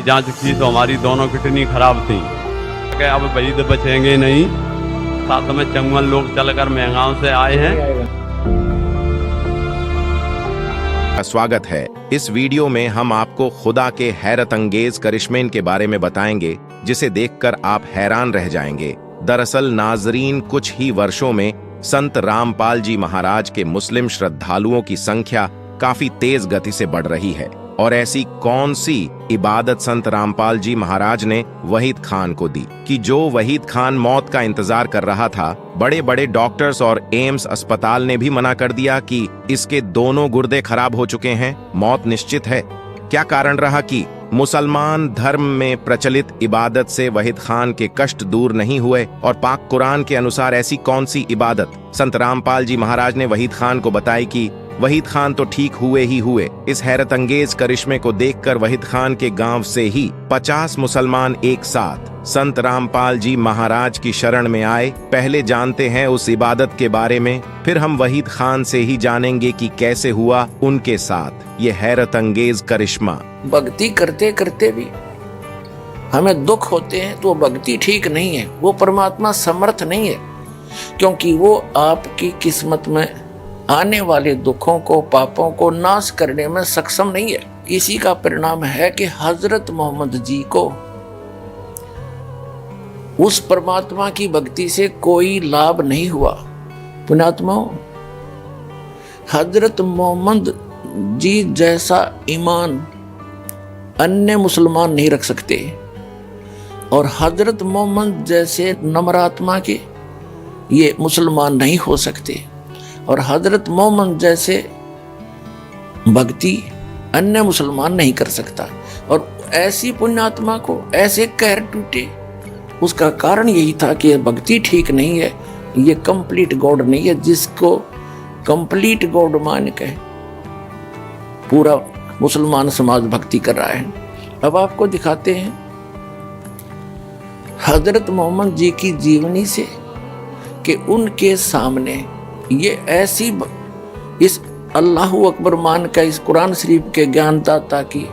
जांच की तो हमारी दोनों किडनी खराब थी। अब वैद बचेंगे नहीं, साथ में चंगुल लोग चलकर महंगाओं से आए हैं। स्वागत है। इस वीडियो में हम आपको खुदा के हैरत अंगेज करिश्मे के बारे में बताएंगे, जिसे देखकर आप हैरान रह जाएंगे। दरअसल नाजरीन, कुछ ही वर्षों में संत रामपाल जी महाराज के मुस्लिम श्रद्धालुओं की संख्या काफी तेज गति से बढ़ रही है। और ऐसी कौन सी इबादत संत रामपाल जी महाराज ने वहीद खान को दी कि जो वहीद खान मौत का इंतजार कर रहा था। बड़े बड़े डॉक्टर्स और एम्स अस्पताल ने भी मना कर दिया कि इसके दोनों गुर्दे खराब हो चुके हैं, मौत निश्चित है। क्या कारण रहा कि मुसलमान धर्म में प्रचलित इबादत से वहीद खान के कष्ट दूर नहीं हुए? और पाक कुरान के अनुसार ऐसी कौन सी इबादत संत रामपाल जी महाराज ने वहीद खान को बताई कि वहीद खान तो ठीक हुए ही हुए? इस हैरत अंगेज करिश्मे को देखकर वहीद खान के गांव से ही 50 मुसलमान एक साथ संत रामपाल जी महाराज की शरण में आए। पहले जानते हैं उस इबादत के बारे में, फिर हम वहीद खान से ही जानेंगे कि कैसे हुआ उनके साथ ये हैरत अंगेज करिश्मा। भक्ति करते करते भी हमें दुख होते हैं तो भक्ति ठीक नहीं है, वो परमात्मा समर्थ नहीं है, क्योंकि वो आपकी किस्मत में आने वाले दुखों को, पापों को नाश करने में सक्षम नहीं है। इसी का परिणाम है कि हजरत मोहम्मद जी को उस परमात्मा की भक्ति से कोई लाभ नहीं हुआ। पुण्यात्मा, हजरत मोहम्मद जी जैसा ईमान अन्य मुसलमान नहीं रख सकते, और हजरत मोहम्मद जैसे नम्रात्मा के ये मुसलमान नहीं हो सकते, और हजरत मोहम्मद जैसे भक्ति अन्य मुसलमान नहीं कर सकता। और ऐसी पुण्यात्मा को ऐसे कहर टूटे, उसका कारण यही था कि ये भक्ति ठीक नहीं है, ये कंप्लीट गॉड नहीं है। जिसको कंप्लीट गॉड मान के पूरा मुसलमान समाज भक्ति कर रहा है। अब आपको दिखाते हैं हजरत मोहम्मद जी की जीवनी से कि उनके सामने ये ऐसी इस अल्लाहु अकबर मान का, इस कुरान शरीफ के ज्ञानदाता की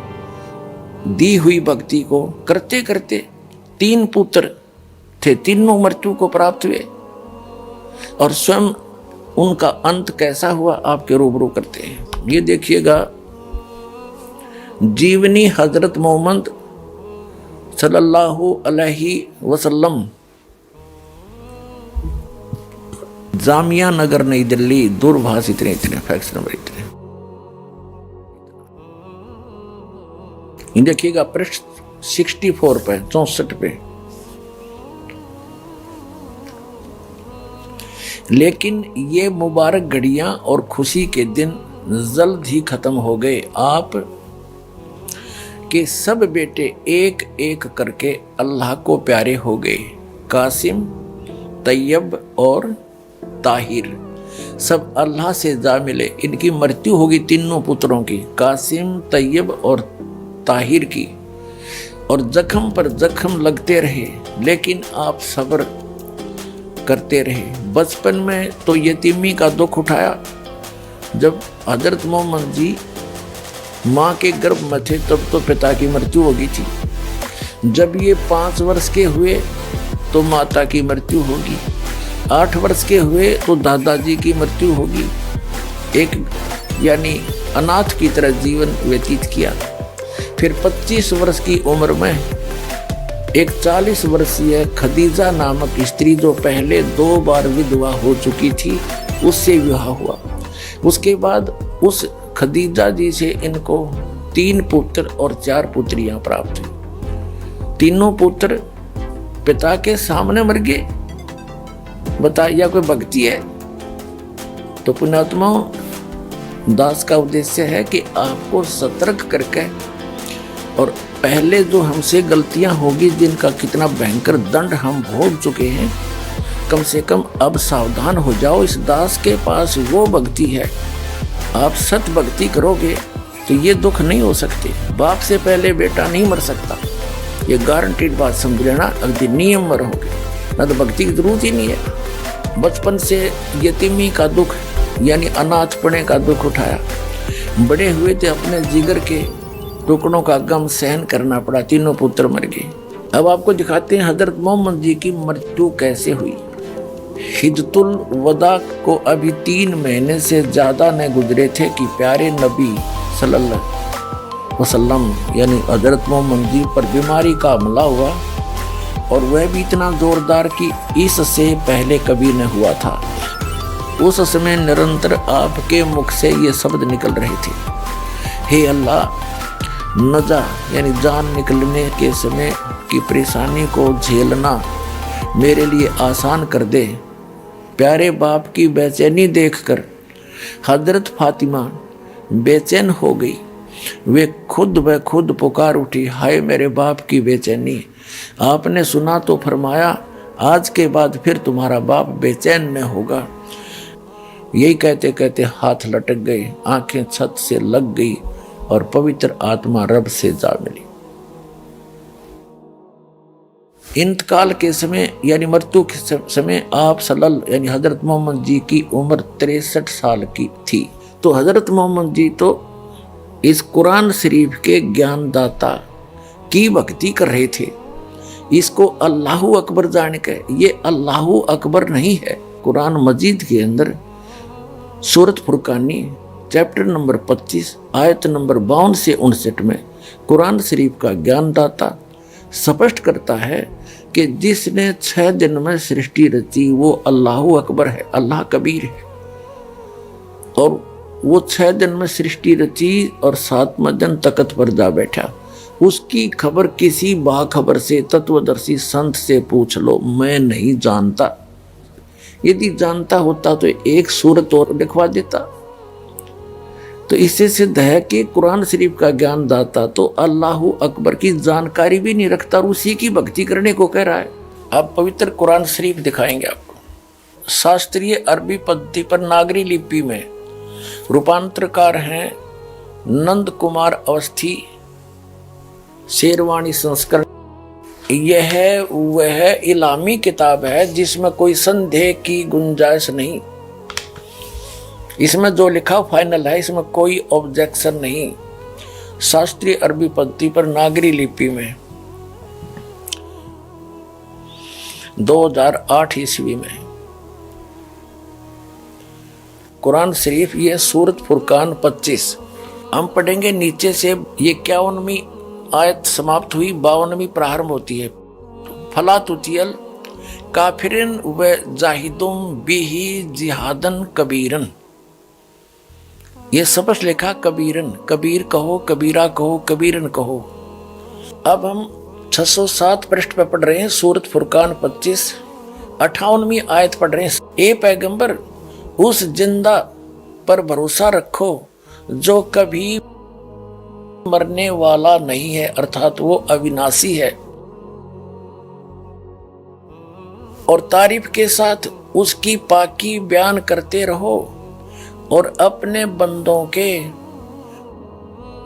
दी हुई भक्ति को करते करते 3 पुत्र थे, तीनों मृत्यु को प्राप्त हुए, और स्वयं उनका अंत कैसा हुआ आपके रूबरू करते हैं। ये देखिएगा जीवनी हजरत मोहम्मद सल्लल्लाहु अलैहि वसल्लम, जामिया नगर नई दिल्ली, दूरभाष इतने फैक्स नंबर इतने। देखिएगा पृष्ठ 64 पे, 64 पे। लेकिन ये मुबारक घड़ियां और खुशी के दिन जल्द ही खत्म हो गए। आप के सब बेटे एक एक करके अल्लाह को प्यारे हो गए। कासिम, तैयब और ताहिर सब अल्लाह से जा मिले। इनकी मृत्यु होगी तीनों पुत्रों की, कासिम, तैयब और ताहिर की, और जख्म पर जख्म लगते रहे, लेकिन आप सब्र करते रहे। बचपन में तो यतीमी का दुख उठाया। जब हजरत मोहम्मद जी माँ के गर्भ में थे तब तो पिता की मृत्यु हो गई थी। जब ये 5 वर्ष के हुए तो माता की मृत्यु होगी। 8 वर्ष के हुए तो दादाजी की मृत्यु होगी। एक यानी अनाथ की तरह जीवन व्यतीत किया। फिर 25 वर्ष की उम्र में एक 40 वर्षीय खदीजा नामक स्त्री, जो पहले 2 बार विधवा हो चुकी थी, उससे विवाह हुआ। उसके बाद उस खदीजा जी से इनको 3 पुत्र और 4 पुत्रियां प्राप्त हुई। तीनों पुत्र पिता के सामने मर गए। बताइए कोई भक्ति है? तो पुण्यात्मा, दास का उद्देश्य है कि आपको सतर्क करके, और पहले जो हमसे गलतियां होगी जिनका कितना भयंकर दंड हम भोग चुके हैं, कम से कम अब सावधान हो जाओ। इस दास के पास वो भक्ति है, आप सत भक्ति करोगे तो ये दुख नहीं हो सकते। बाप से पहले बेटा नहीं मर सकता, ये गारंटीड बात समझ लेना। अगदी नियम में रहोगे ना तो भक्ति की जरूरत ही नहीं है। बचपन से यतीमी का दुख यानी अनाथपने का दुख उठाया, बड़े हुए थे अपने जिगर के टुकड़ों का गम सहन करना पड़ा, तीनों पुत्र मर गए। अब आपको दिखाते हैं हजरत मोहम्मद जी की मृत्यु कैसे हुई। हिज्जतुल वदा को अभी 3 महीने से ज्यादा न गुजरे थे कि प्यारे नबी सल्लल्लाहु अलैहि वसल्लम यानी हजरत मोहम्मद जी पर बीमारी का हमला हुआ, और वह भी इतना जोरदार कि इससे पहले कभी न हुआ था। उस समय निरंतर आपके मुख से ये शब्द निकल रहे थे, हे अल्लाह, नजा यानी जान निकलने के समय की परेशानी को झेलना मेरे लिए आसान कर दे। प्यारे बाप की बेचैनी देखकर हजरत फातिमा बेचैन हो गई। वे खुद ब खुद पुकार उठी, हाय मेरे बाप की बेचैनी। आपने सुना तो फरमाया, आज के बाद फिर तुम्हारा बाप बेचैन न होगा। यही कहते कहते हाथ लटक गए, आंखें छत से लग गई और पवित्र आत्मा रब से जा मिली। इंतकाल के समय यानी मृत्यु के समय आप सल्लल्लाहु यानी हजरत मोहम्मद जी की उम्र 63 साल की थी। तो हजरत मोहम्मद जी तो इस कुरान शरीफ के ज्ञानदाता की भक्ति कर रहे थे। इसको अल्लाहु अकबर जान के, ये अल्लाहु अकबर नहीं है। कुरान मजीद के अंदर सूरत फुरकानी चैप्टर नंबर 25 आयत नंबर 52 से 59 में कुरान शरीफ का ज्ञानदाता स्पष्ट करता है कि जिसने 6 दिन में सृष्टि रची वो अल्लाहु अकबर है, अल्लाह कबीर है। और वो 6 दिन में सृष्टि रची और 7वां दिन तख्त पर जा बैठा। उसकी खबर किसी बाखबर से, तत्वदर्शी संत से पूछ लो, मैं नहीं जानता। यदि जानता होता तो एक सूरत और लिखवा देता। तो इससे सिद्ध है कि कुरान शरीफ का ज्ञान दाता तो अल्लाहु अकबर की जानकारी भी नहीं रखता और उसी की भक्ति करने को कह रहा है। अब पवित्र कुरान शरीफ दिखाएंगे आपको। शास्त्रीय अरबी पद्धति पर नागरी लिपि में रूपांतरकार हैं नंद कुमार अवस्थी, शेरवानी संस्करण। यह वह इलामी किताब है जिसमें कोई संदेह की गुंजाइश नहीं। इसमें जो लिखा फाइनल है, इसमें कोई ऑब्जेक्शन नहीं। शास्त्रीय अरबी पद्धति पर नागरी लिपि में 2008 ईस्वी में कुरान शरीफ, ये सूरत फुरकान 25 हम पढ़ेंगे नीचे से। ये 51वीं आयत समाप्त हुई, 52वीं प्रारंभ होती है। फला तुतियल काफिरन व जाहिदुम बिही जिहादन कबीरन। ये स्पष्ट लिखा कबीरन, कबीर कहो, कबीरा कहो, कबीरन कहो। अब हम 607 पृष्ठ पर पढ़ रहे हैं सूरत फुरकान 25 58वीं आयत पढ़ रहे हैं। ए पैगंबर, उस जिंदा पर भरोसा रखो जो कभी मरने वाला नहीं है, अर्थात वो अविनाशी है, और तारीफ के साथ उसकी पाकी बयान करते रहो और अपने बंदों के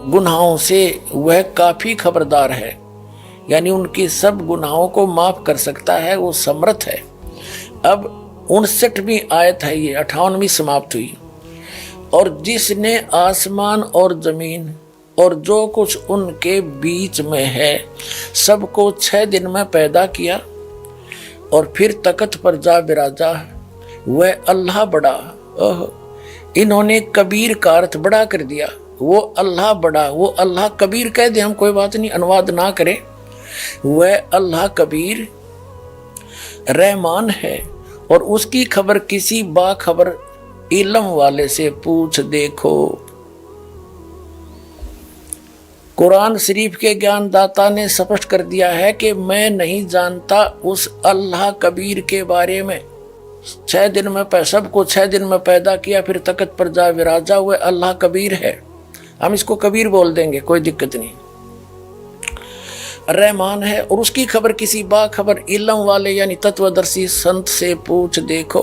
गुनाहों से वह काफी खबरदार है, यानी उनकी सब गुनाहों को माफ कर सकता है, वो समर्थ है। अब 59वीं आयत है, ये 58वीं समाप्त हुई। और जिसने आसमान और जमीन और जो कुछ उनके बीच में है सबको 6 दिन में पैदा किया और फिर तख्त पर जा बिराजा, वह अल्लाह बड़ा। इन्होंने कबीर का अर्थ बड़ा कर दिया। वो अल्लाह बड़ा, वो अल्लाह कबीर कह दे, हम कोई बात नहीं, अनुवाद ना करें। वह अल्लाह कबीर रहमान है और उसकी खबर किसी बाखबर इल्म वाले से पूछ देखो। कुरान शरीफ के ज्ञानदाता ने स्पष्ट कर दिया है कि मैं नहीं जानता उस अल्लाह कबीर के बारे में। 6 दिन में सबको 6 दिन में पैदा किया, फिर तख्त पर जा विराजा हुए, अल्लाह कबीर है। हम इसको कबीर बोल देंगे, कोई दिक्कत नहीं। रहमान है और उसकी खबर किसी बाखबर इल्म वाले यानी तत्वदर्शी संत से पूछ देखो।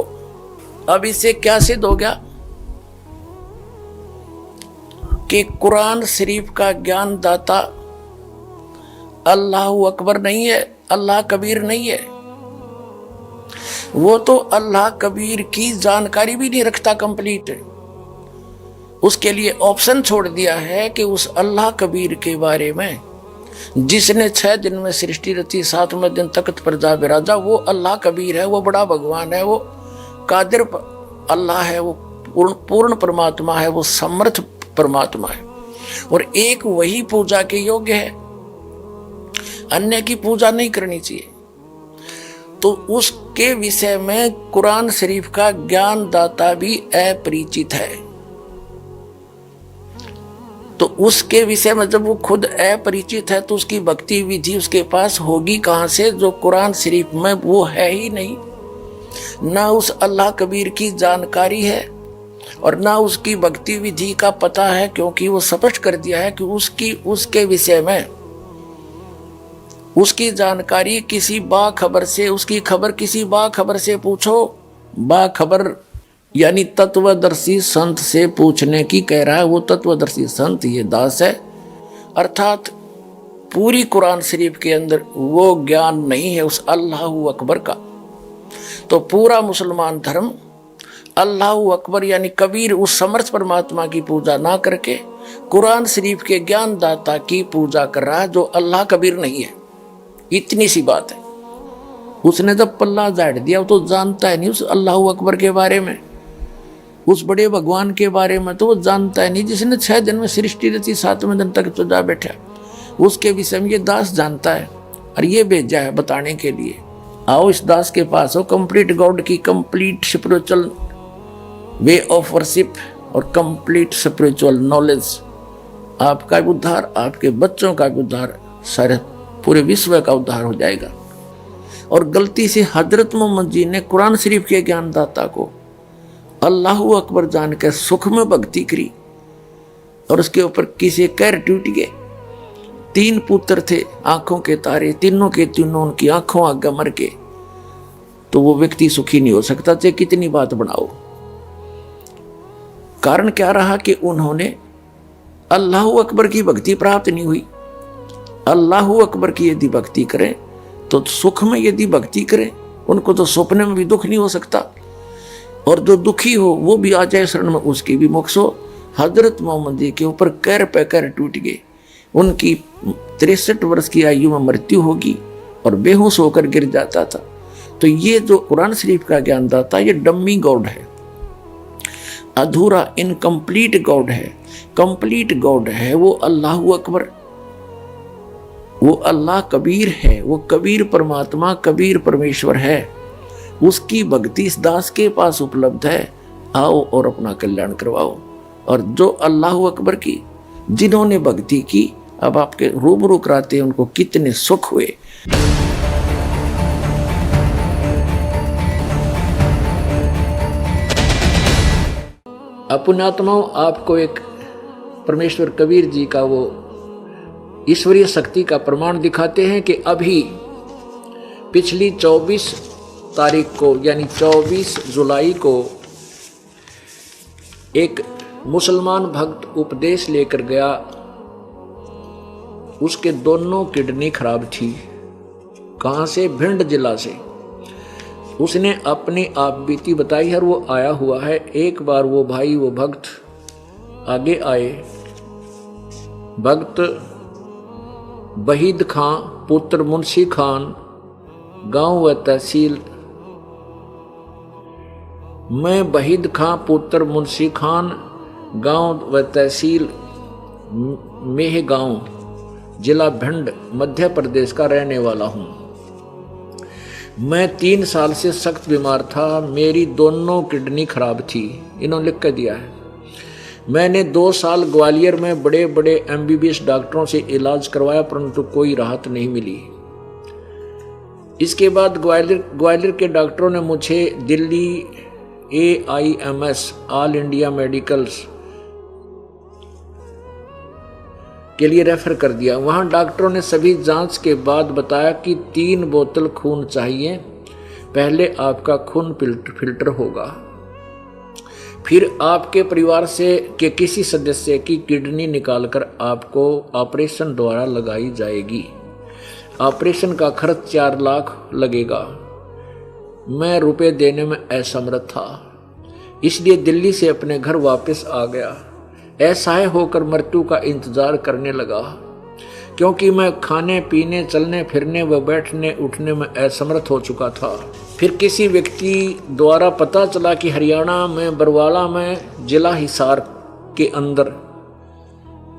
अब इससे क्या सिद्ध हो गया कि कुरान शरीफ का ज्ञान दाता अल्लाह अकबर नहीं है, अल्लाह कबीर नहीं है। वो तो अल्लाह कबीर की जानकारी भी नहीं रखता कंप्लीट। उसके लिए ऑप्शन छोड़ दिया है कि उस अल्लाह कबीर के बारे में, जिसने 6 दिन में सृष्टि रची, 7वें दिन तख्त पर जा बिराजा, वो अल्लाह कबीर है, वो बड़ा भगवान है, वो कादिर अल्लाह है, वो पूर्ण परमात्मा है, वो समर्थ परमात्मा है, और एक वही पूजा के योग्य है, अन्य की पूजा नहीं करनी चाहिए। तो उसके विषय में कुरान शरीफ का ज्ञानदाता भी अपरिचित है। तो उसके विषय में जब वो खुद अपरिचित है तो उसकी भक्ति विधि उसके पास होगी कहां से, जो कुरान शरीफ में वो है ही नहीं। ना उस अल्लाह कबीर की जानकारी है और ना उसकी भक्ति विधि का पता है, क्योंकि वो स्पष्ट कर दिया है कि उसके विषय में उसकी जानकारी किसी बाखबर से, उसकी खबर किसी बाखबर से पूछो। बाखबर यानी तत्वदर्शी संत से पूछने की कह रहा है। वो तत्वदर्शी संत ये दास है, अर्थात पूरी कुरान शरीफ के अंदर वो ज्ञान नहीं है उस अल्लाहु अकबर का। तो पूरा मुसलमान धर्म अल्लाहु अकबर यानी कबीर, उस समर्थ परमात्मा की पूजा ना करके कुरान शरीफ के ज्ञानदाता की पूजा कर रहा है, जो अल्लाह कबीर नहीं है। इतनी सी बात है। उसने जब पल्ला झाड़ दिया तो जानता है नहीं उस अल्लाहु अकबर के बारे में, उस बड़े भगवान के बारे में तो वो जानता है नहीं, जिसने 6 दिन में सृष्टि रची, 7वें दिन तक तो जा बैठा, उसके विषय में ये दास जानता है और ये भेजा है बताने के लिए। आओ इस दास के पास हो, कंप्लीट गॉड की complete spiritual way of worship और कंप्लीट स्पिरिचुअल नॉलेज। आपका भी उद्धार, आपके बच्चों का भी उद्धार, सारे पूरे विश्व का उद्धार हो जाएगा। और गलती से हजरत मोहम्मद जी ने कुरान शरीफ के ज्ञानदाता को अल्लाहु अकबर जान के सुख में भक्ति करी और उसके ऊपर किसी कैर टूट गए। 3 पुत्र थे, आंखों के तारे, तीनों के तीनों उनकी आंखों आगे मर के, तो वो व्यक्ति सुखी नहीं हो सकता, चाहे कितनी बात बनाओ। कारण क्या रहा कि उन्होंने अल्लाहु अकबर की भक्ति प्राप्त नहीं हुई। अल्लाहु अकबर की यदि भक्ति करें तो सुख में यदि भक्ति करें, उनको तो सपने में भी दुख नहीं हो सकता, और जो दुखी हो वो भी आ जाए शरण में, उसकी भी मोक्ष हो। हजरत मोहम्मद जी के ऊपर कैर पे कैर टूट गए। उनकी 63 वर्ष की आयु में मृत्यु होगी और बेहोश होकर गिर जाता था। तो ये जो कुरान शरीफ का ज्ञानदाता, ये डम्मी गॉड है, अधूरा इनकम्प्लीट गॉड है। कंप्लीट गॉड है वो अल्लाहु अकबर, वो अल्लाह कबीर है, वो कबीर परमात्मा, कबीर परमेश्वर है। उसकी भक्ति इस दास के पास उपलब्ध है। आओ और अपना कल्याण करवाओ। और जो अल्लाहु अकबर की जिन्होंने भक्ति की, अब आपके रूबरू कराते हैं उनको कितने सुख हुए। अपने आत्माओं, आपको एक परमेश्वर कबीर जी का वो ईश्वरीय शक्ति का प्रमाण दिखाते हैं कि अभी पिछली 24 तारीख को यानी 24 जुलाई को एक मुसलमान भक्त उपदेश लेकर गया। उसके दोनों किडनी खराब थी। कहाँ से? भिंड जिला से। उसने अपनी आप बीती बताई है, वो आया हुआ है। एक बार वो भाई, वो भक्त आगे आए। भक्त बहीद खां पुत्र मुंशी खान, गांव व तहसील। मैं बहीद खां पुत्र मुंशी खान, गांव व तहसील मेहगांव, जिला भिंड, मध्य प्रदेश का रहने वाला हूं। मैं 3 साल से सख्त बीमार था। मेरी दोनों किडनी खराब थी। इन्होंने लिख कर दिया है। मैंने 2 साल ग्वालियर में बड़े बड़े MBBS डॉक्टरों से इलाज करवाया, परंतु कोई राहत नहीं मिली। इसके बाद ग्वालियर के डॉक्टरों ने मुझे Delhi AIMS all India medicals के लिए रेफर कर दिया। वहां डॉक्टरों ने सभी जांच के बाद बताया कि 3 बोतल खून चाहिए। पहले आपका खून फिल्टर होगा, फिर आपके परिवार से के किसी सदस्य की किडनी निकालकर आपको ऑपरेशन द्वारा लगाई जाएगी। ऑपरेशन का खर्च 4 लाख लगेगा। मैं रुपए देने में असमर्थ था, इसलिए दिल्ली से अपने घर वापस आ गया। असहाय होकर मृत्यु का इंतजार करने लगा, क्योंकि मैं खाने पीने, चलने फिरने व बैठने उठने में असमर्थ हो चुका था। फिर किसी व्यक्ति द्वारा पता चला कि हरियाणा में बरवाला में जिला हिसार के अंदर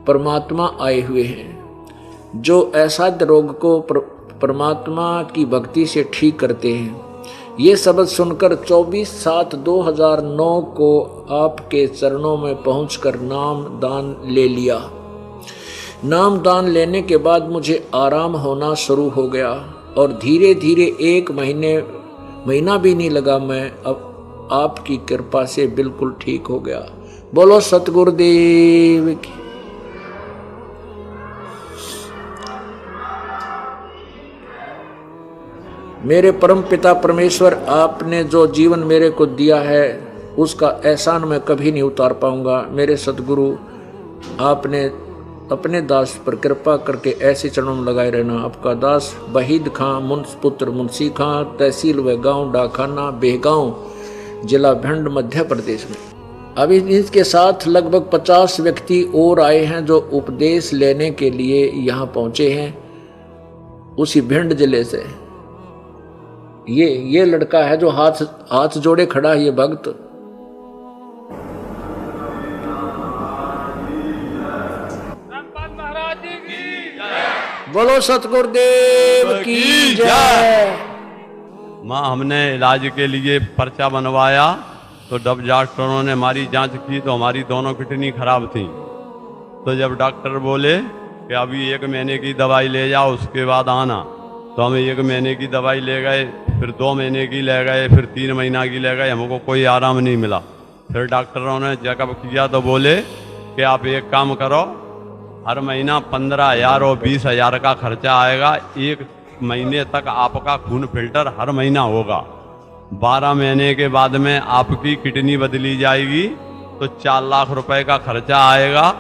परमात्मा आए हुए हैं जो असाध्य रोग को परमात्मा की भक्ति से ठीक करते हैं। ये शब्द सुनकर 24/7/2009 को आपके चरणों में पहुंचकर नाम दान ले लिया। नाम दान लेने के बाद मुझे आराम होना शुरू हो गया और धीरे धीरे 1 महीना भी नहीं लगा, मैं अब आपकी कृपा से बिल्कुल ठीक हो गया। बोलो सतगुरुदेव की। मेरे परम पिता परमेश्वर, आपने जो जीवन मेरे को दिया है उसका एहसान मैं कभी नहीं उतार पाऊंगा। मेरे सतगुरु, आपने अपने दास पर कृपा करके ऐसे चरणों में लगाए रहना। आपका दास वहीद खां, पुत्र मुंशी खां, तहसील व गांव डाकखाना बेहगांव, जिला भिंड, मध्य प्रदेश में। अभी इसके साथ लगभग 50 व्यक्ति और आए हैं जो उपदेश लेने के लिए यहाँ पहुंचे हैं उसी भिंड जिले से। ये लड़का है जो हाथ जोड़े खड़ा है, ये भक्त। बोलो सतगुरुदेव की जय। माँ, हमने इलाज के लिए पर्चा बनवाया तो जब डॉक्टरों ने हमारी जांच की तो हमारी दोनों किडनी खराब थी। तो जब डॉक्टर बोले कि अभी 1 महीने की दवाई ले जाओ उसके बाद आना, तो हम 1 महीने की दवाई ले गए, फिर 2 महीने की ले गए, फिर 3 महीना की ले गए, हमको कोई आराम नहीं मिला। फिर डॉक्टरों ने चेकअप किया तो बोले कि आप एक काम करो, हर महीना 15,000 और 20,000 का खर्चा आएगा, 1 महीने तक आपका खून फिल्टर हर महीना होगा। 12 महीने के बाद में आपकी किडनी बदली जाएगी तो 4 लाख रुपए का खर्चा आएगा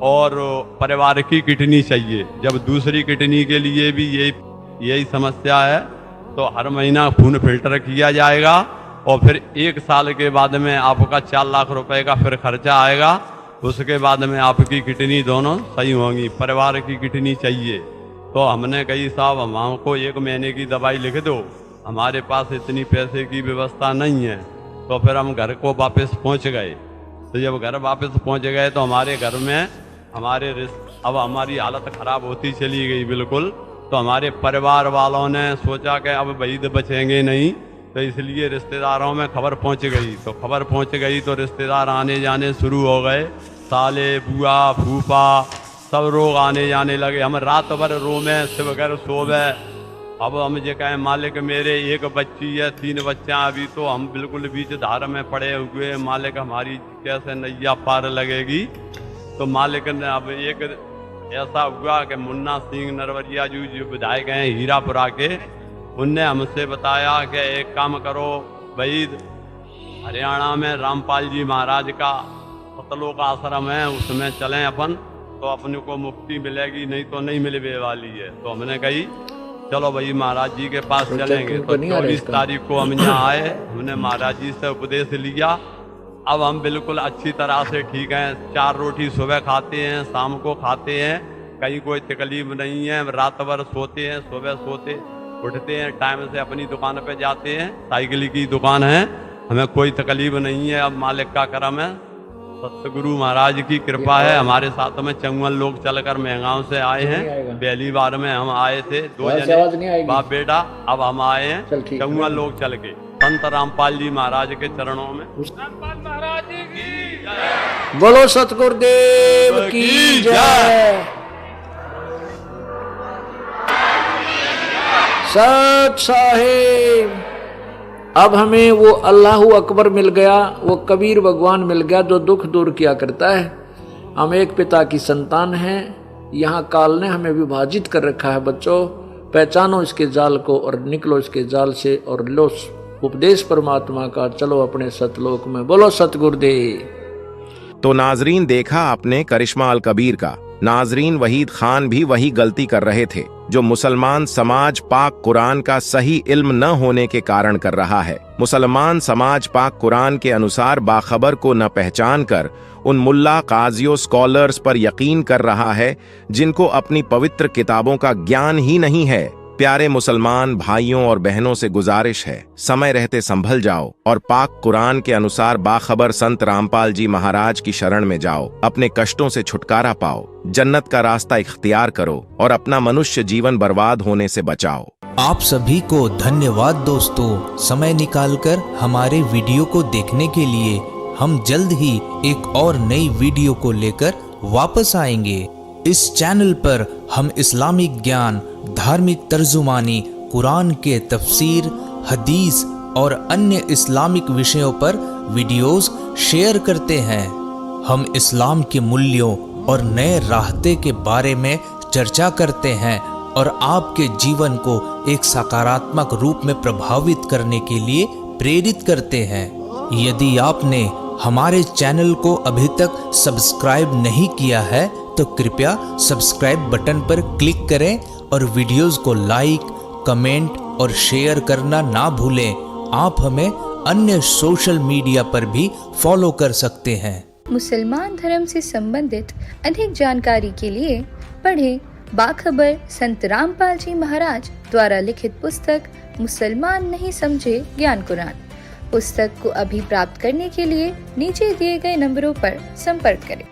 और परिवार की किडनी चाहिए। जब दूसरी किडनी के लिए भी यही समस्या है तो हर महीना खून फिल्टर किया जाएगा और फिर 1 साल के बाद में आपका 4 लाख रुपए का फिर खर्चा आएगा। उसके बाद में आपकी किडनी दोनों सही होंगी, परिवार की किडनी चाहिए। तो हमने कही साहब हमको 1 महीने की दवाई लिख दो, हमारे पास इतनी पैसे की व्यवस्था नहीं है। तो फिर हम घर को वापस पहुंच गए। तो जब घर वापस पहुंच गए तो हमारे घर में अब हमारी हालत खराब होती चली गई बिल्कुल। तो हमारे परिवार वालों ने सोचा कि अब वहीद बचेंगे नहीं, तो इसलिए रिश्तेदारों में खबर पहुंच गई। तो खबर पहुंच गई तो रिश्तेदार आने जाने शुरू हो गए, साले, बुआ, फूफा, सब लोग आने जाने लगे। हम रात भर रो में से वगैरह सोवे। अब हम ये कहें मालिक मेरे 1 बच्ची है, 3 बच्चा, अभी तो हम बिल्कुल बीच धार में पड़े हुए, मालिक हमारी कैसे नैया पार लगेगी। तो मालिक ने अब एक ऐसा हुआ कि मुन्ना सिंह नरवरिया जी जो विधायक हैं हीरापुरा के, उनने हमसे बताया कि एक काम करो वहीद, हरियाणा में रामपाल जी महाराज का सतलोक आश्रम है, उसमें चलें अपन, तो अपने को मुक्ति मिलेगी, नहीं तो नहीं मिलने वाली है। तो हमने कही चलो भाई महाराज जी के पास चलेंगे। तो 24 तारीख को हम यहाँ आए, हमने महाराज जी से उपदेश लिया। अब हम बिल्कुल अच्छी तरह से ठीक हैं, 4 रोटी सुबह खाते हैं, शाम को खाते हैं, कहीं कोई तकलीफ नहीं है। रात भर सोते हैं, सुबह सोते उठते हैं, टाइम से अपनी दुकान पे जाते हैं, साइकिल की दुकान है, हमें कोई तकलीफ नहीं है। अब मालिक का करम है, सतगुरु महाराज की कृपा है। हमारे साथ में 54 लोग चलकर महगांव से आए हैं। पहली बार में हम आए थे 2 जने बाप बेटा, अब हम आए हैं 54 लोग चल के संत रामपाल जी महाराज के चरणों में। रामपाल महाराज की जय। बोलो सतगुरुदेव की जय। सत साहिब। अब हमें वो अल्लाहू अकबर मिल गया, वो कबीर भगवान मिल गया जो दुख दूर किया करता है। हम एक पिता की संतान हैं। यहाँ काल ने हमें विभाजित कर रखा है। बच्चों, पहचानो इसके जाल को और निकलो इसके जाल से और लो उपदेश परमात्मा का, चलो अपने सतलोक में। बोलो सतगुरुदेव। तो नाजरीन, देखा आपने करिश्मा अल कबीर का। नाजरीन, वहीद खान भी वही गलती कर रहे थे जो मुसलमान समाज पाक कुरान का सही इल्म न होने के कारण कर रहा है। मुसलमान समाज पाक कुरान के अनुसार बाखबर को न पहचान कर उन मुल्ला काजियों स्कॉलर्स पर यकीन कर रहा है जिनको अपनी पवित्र किताबों का ज्ञान ही नहीं है। प्यारे मुसलमान भाइयों और बहनों से गुजारिश है, समय रहते संभल जाओ और पाक कुरान के अनुसार बाखबर संत रामपाल जी महाराज की शरण में जाओ। अपने कष्टों से छुटकारा पाओ, जन्नत का रास्ता इख्तियार करो और अपना मनुष्य जीवन बर्बाद होने से बचाओ। आप सभी को धन्यवाद दोस्तों, समय निकालकर हमारे वीडियो को देखने के लिए। हम जल्द ही एक और नई वीडियो को लेकर वापस आएंगे। इस चैनल पर हम इस्लामिक ज्ञान, धार्मिक तर्जुमानी, कुरान के तफसीर, हदीस और अन्य इस्लामिक विषयों पर वीडियोस शेयर करते हैं। हम इस्लाम के मूल्यों और नए रास्ते के बारे में चर्चा करते हैं और आपके जीवन को एक सकारात्मक रूप में प्रभावित करने के लिए प्रेरित करते हैं। यदि आपने हमारे चैनल को अभी तक सब्सक्राइब नहीं किया है तो कृपया सब्सक्राइब बटन पर क्लिक करें और वीडियोस को लाइक, कमेंट और शेयर करना ना भूलें। आप हमें अन्य सोशल मीडिया पर भी फॉलो कर सकते हैं। मुसलमान धर्म से संबंधित अधिक जानकारी के लिए पढ़ें बाखबर संत रामपाल जी महाराज द्वारा लिखित पुस्तक मुसलमान नहीं समझे ज्ञान कुरान। पुस्तक को अभी प्राप्त करने के लिए नीचे दिए गए नंबरों पर संपर्क करें।